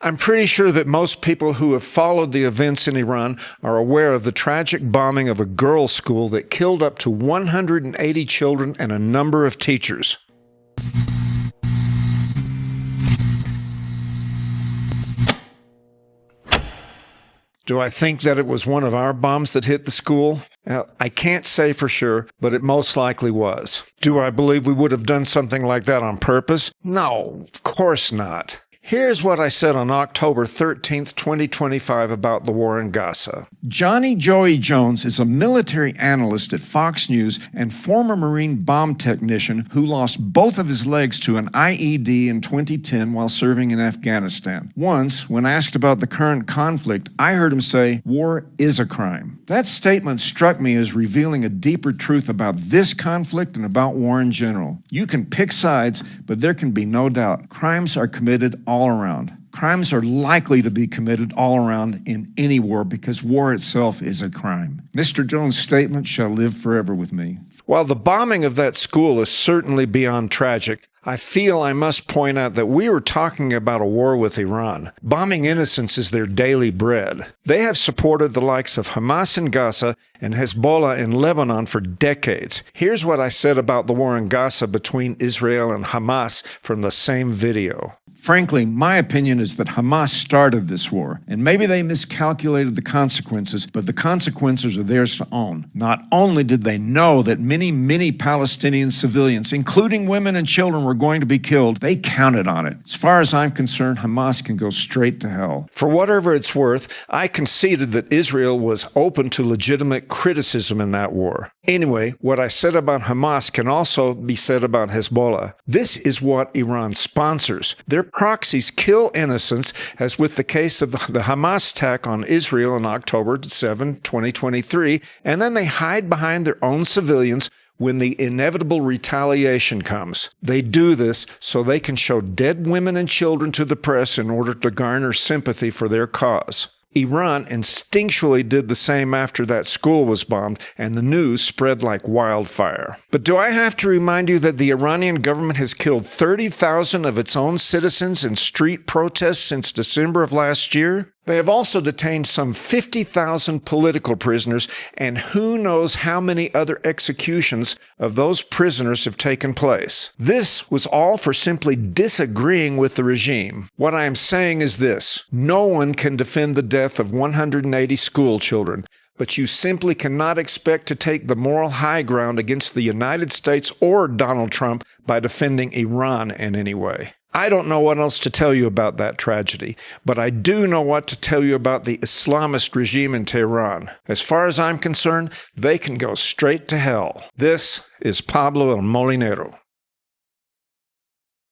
I'm pretty sure that most people who have followed the events in Iran are aware of the tragic bombing of a girls' school that killed up to 180 children and a number of teachers. Do I think that it was one of our bombs that hit the school? I can't say for sure, but it most likely was. Do I believe we would have done something like that on purpose? No, of course not. Here's what I said on October 13th, 2025 about the war in Gaza. Johnny Joey Jones is a military analyst at Fox News and former Marine bomb technician who lost both of his legs to an IED in 2010 while serving in Afghanistan. Once, when asked about the current conflict, I heard him say, "War is a crime." That statement struck me as revealing a deeper truth about this conflict and about war in general. You can pick sides, but there can be no doubt crimes are committed all around. Crimes are likely to be committed all around in any war because war itself is a crime. Mr. Jones' statement shall live forever with me. While the bombing of that school is certainly beyond tragic, I feel I must point out that we were talking about a war with Iran. Bombing innocents is their daily bread. They have supported the likes of Hamas in Gaza and Hezbollah in Lebanon for decades. Here's what I said about the war in Gaza between Israel and Hamas from the same video. Frankly, my opinion is that Hamas started this war, and maybe they miscalculated the consequences, but the consequences are theirs to own. Not only did they know that many Palestinian civilians, including women and children, were going to be killed, they counted on it. As far as I'm concerned, Hamas can go straight to hell. For whatever it's worth, I conceded that Israel was open to legitimate criticism in that war. Anyway, what I said about Hamas can also be said about Hezbollah. This is what Iran sponsors. Their proxies kill innocents, as with the case of the Hamas attack on Israel on October 7, 2023, and then they hide behind their own civilians when the inevitable retaliation comes. They do this so they can show dead women and children to the press in order to garner sympathy for their cause. Iran instinctually did the same after that school was bombed, and the news spread like wildfire. But do I have to remind you that the Iranian government has killed 30,000 of its own citizens in street protests since December of last year? They have also detained some 50,000 political prisoners, and who knows how many other executions of those prisoners have taken place. This was all for simply disagreeing with the regime. What I am saying is this: no one can defend the death of 180 school children, but you simply cannot expect to take the moral high ground against the United States or Donald Trump by defending Iran in any way. I don't know what else to tell you about that tragedy, but I do know what to tell you about the Islamist regime in Tehran. As far as I'm concerned, they can go straight to hell. This is Pablo El Molinero.